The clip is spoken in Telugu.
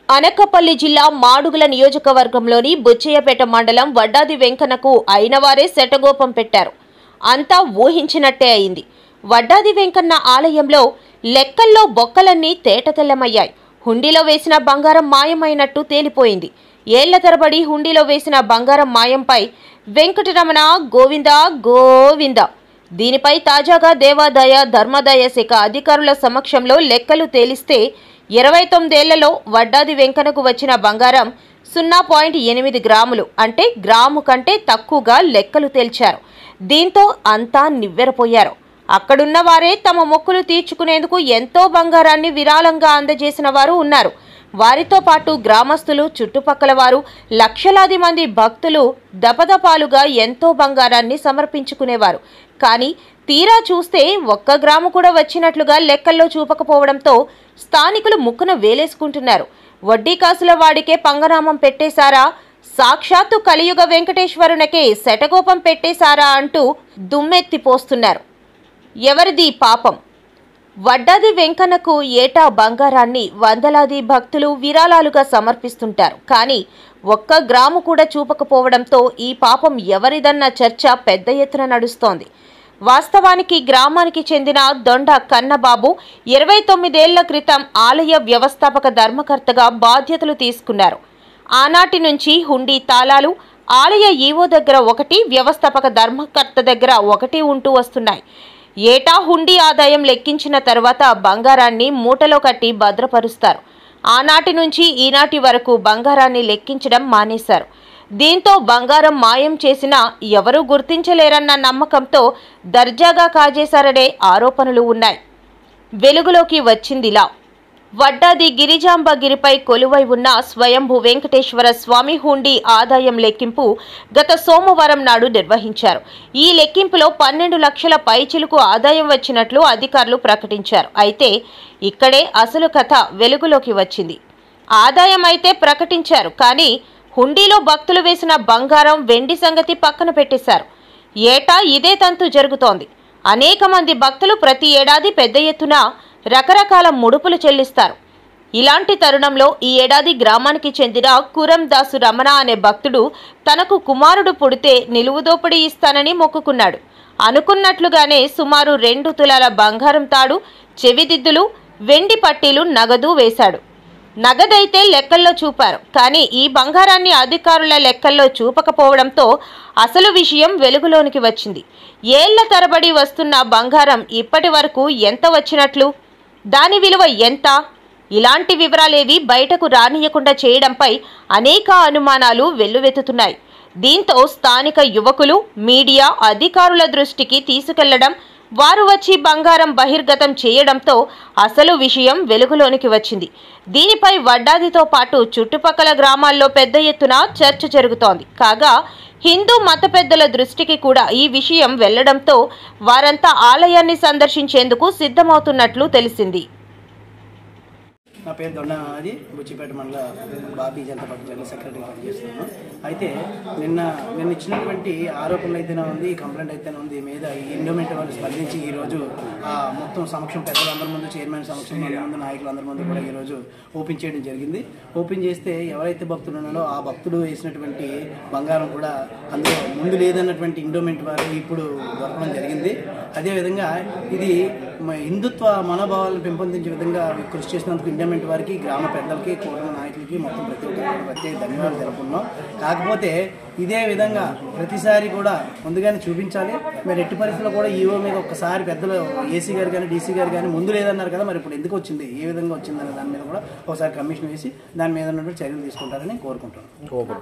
అనకాపల్లి జిల్లా మాడుగుల నియోజకవర్గంలోని బుచ్చయ్యపేట మండలం వడ్డాది వెంకన్నకు అయినవారే శటగోపం పెట్టారు. అంతా ఊహించినట్టే అయింది. వడ్డాది వెంకన్న ఆలయంలో లెక్కల్లో బొక్కలన్నీ తేటతెల్లమయ్యాయి. హుండీలో వేసిన బంగారం మాయమైనట్టు తేలిపోయింది. ఏళ్ల తరబడి హుండీలో వేసిన బంగారం మాయంపై వెంకటరమణ గోవింద గోవింద. దీనిపై తాజాగా దేవాదాయ ధర్మాదాయ శాఖ అధికారుల సమక్షంలో లెక్కలు తేలిస్తే 29 ఏళ్లలో వడ్డాది వెంకన్నకు వచ్చిన బంగారం 0.8 గ్రాములు, అంటే గ్రాము కంటే తక్కువగా లెక్కలు తేల్చారు. దీంతో అంతా నివ్వెరపోయారు. అక్కడున్న వారే తమ మొక్కులు తీర్చుకునేందుకు ఎంతో బంగారాన్ని విరాళంగా అందజేసిన వారు ఉన్నారు. వారితో పాటు గ్రామస్తులు, చుట్టుపక్కల వారు, లక్షలాది మంది భక్తులు దపదపాలుగా ఎంతో బంగారాన్ని సమర్పించుకునేవారు. కానీ తీరా చూస్తే 1 గ్రాము కూడా వచ్చినట్లుగా లెక్కల్లో చూపకపోవడంతో స్థానికులు ముక్కున వేలేసుకుంటున్నారు. వడ్డీ కాసుల వాడికే పంగనామం పెట్టేశారా, సాక్షాత్తు కలియుగ వెంకటేశ్వరునికే శటగోపం పెట్టేశారా అంటూ దుమ్మెత్తిపోస్తున్నారు. ఎవరిది పాపం? వడ్డాది వెంకన్నకు ఏటా బంగారాన్ని వందలాది భక్తులు విరాళాలుగా సమర్పిస్తుంటారు. కానీ 1 గ్రాము కూడా చూపకపోవడంతో ఈ పాపం ఎవరిదన్న చర్చ పెద్ద ఎత్తున నడుస్తోంది. వాస్తవానికి గ్రామానికి చెందిన దొండ కన్నబాబు 29 ఏళ్ల క్రితం ఆలయ వ్యవస్థాపక ధర్మకర్తగా బాధ్యతలు తీసుకున్నారు. ఆనాటి నుంచి హుండీ తాళాలు ఆలయ ఈవో దగ్గర 1, వ్యవస్థాపక ధర్మకర్త దగ్గర 1 ఉంటూ వస్తున్నాయి. ఏటా హుండీ ఆదాయం లెక్కించిన తర్వాత బంగారాన్ని మూటలో కట్టి భద్రపరుస్తారు. ఆనాటి నుంచి ఈనాటి వరకు బంగారాన్ని లెక్కించడం మానేశారు. దీంతో బంగారం మాయం చేసినా ఎవరూ గుర్తించలేరన్న నమ్మకంతో దర్జాగా కాజేశారనే ఆరోపణలు ఉన్నాయి. వెలుగులోకి వచ్చిందిలా. వడ్డాది గిరిజాంబగిరిపై కొలువై ఉన్న స్వయంభూ వెంకటేశ్వర స్వామి హుండీ ఆదాయం లెక్కింపు గత సోమవారం నాడు నిర్వహించారు. ఈ లెక్కింపులో 12 లక్షల పైచిలుకు ఆదాయం వచ్చినట్లు అధికారులు ప్రకటించారు. అయితే ఇక్కడే అసలు కథ వెలుగులోకి వచ్చింది. ఆదాయం అయితే ప్రకటించారు, కానీ హుండీలో భక్తులు వేసిన బంగారం, వెండి సంగతి పక్కన పెట్టేశారు. ఏటా ఇదే తంతు జరుగుతోంది. అనేక మంది భక్తులు ప్రతి ఏడాది పెద్ద ఎత్తున రకరకాల ముడుపులు చెల్లిస్తారు. ఇలాంటి తరుణంలో ఈ ఏడాది గ్రామానికి చెందిన కురందాసు రమణ అనే భక్తుడు తనకు కుమారుడు పుడితే నిలువుదోపిడీ ఇస్తానని మొక్కుకున్నాడు. అనుకున్నట్లుగానే సుమారు 2 తులాల బంగారం తాడు, చెవిదిద్దులు, వెండి పట్టీలు, నగదు వేశాడు. నగదైతే లెక్కల్లో చూపారు, కానీ ఈ బంగారాన్ని అధికారుల లెక్కల్లో చూపకపోవడంతో అసలు విషయం వెలుగులోనికి వచ్చింది. ఏళ్ల తరబడి వస్తున్న బంగారం ఇప్పటి వరకు ఎంత వచ్చినట్లు, దాని విలువ ఎంత, ఇలాంటి వివరాలేవి బయటకు రానియకుండా చేయడంపై అనేక అనుమానాలు వెల్లువెత్తుతున్నాయి. దీంతో స్థానిక యువకులు, మీడియా అధికారుల దృష్టికి తీసుకెళ్లడం, వారు వచ్చి బంగారం బహిర్గతం చేయడంతో అసలు విషయం వెలుగులోనికి వచ్చింది. దీనిపై వడ్డాదితో పాటు చుట్టుపక్కల గ్రామాల్లో పెద్ద ఎత్తున చర్చ జరుగుతోంది. కాగా హిందూ మత పెద్దల దృష్టికి కూడా ఈ విషయం వెళ్లడంతో వారంతా ఆలయాన్ని సందర్శించేందుకు సిద్ధమవుతున్నట్లు తెలిసింది. నా పేరు దొండది, బుచ్చిపేట మండల భారతీయ జనతా పార్టీ జనరల్ సెక్రటరీగా పనిచేస్తున్నాను. అయితే నిన్న ఇచ్చినటువంటి ఆరోపణలు అయితేనే ఉంది, కంప్లైంట్ అయితేనే ఉంది మీద ఎండోమెంట్ వాళ్ళు స్పందించి ఈరోజు మొత్తం సమక్షం పెద్దలందరి ముందు, చైర్మన్ సమక్షం ముందు, నాయకులందరి ముందు కూడా ఈరోజు ఓపెన్ చేయడం జరిగింది. ఓపెన్ చేస్తే ఎవరైతే భక్తులు ఉన్నారో ఆ భక్తుడు వేసినటువంటి బంగారం కూడా అందులో ముందు లేదన్నటువంటి ఎండోమెంట్ వారు ఇప్పుడు దొరకడం జరిగింది. అదేవిధంగా ఇది హిందుత్వ మనోభావాలను పెంపొందించే విధంగా కృషి చేసినందుకు ఎండోమెంట్ వారికి, గ్రామ పెద్దలకి, కూటమి నాయకులకి మొత్తం ప్రతి ఒక్కరికి ప్రత్యేక ధన్యవాదాలు తెలుపుకున్నాం. కాకపోతే ఇదే విధంగా ప్రతిసారి కూడా ముందుగానే చూపించాలి. మరి ఎట్టి పరిస్థితుల్లో కూడా ఈవో మీద ఒక్కసారి పెద్దలు ఏసీ గారు కానీ, డీసీ గారు కానీ ముందు లేదన్నారు కదా, మరి ఇప్పుడు ఎందుకు వచ్చింది, ఏ విధంగా వచ్చిందనే దాని మీద కూడా ఒకసారి కమిషన్ వేసి దాని మీద ఉన్నటువంటి చర్యలు తీసుకుంటారని కోరుకుంటున్నాను.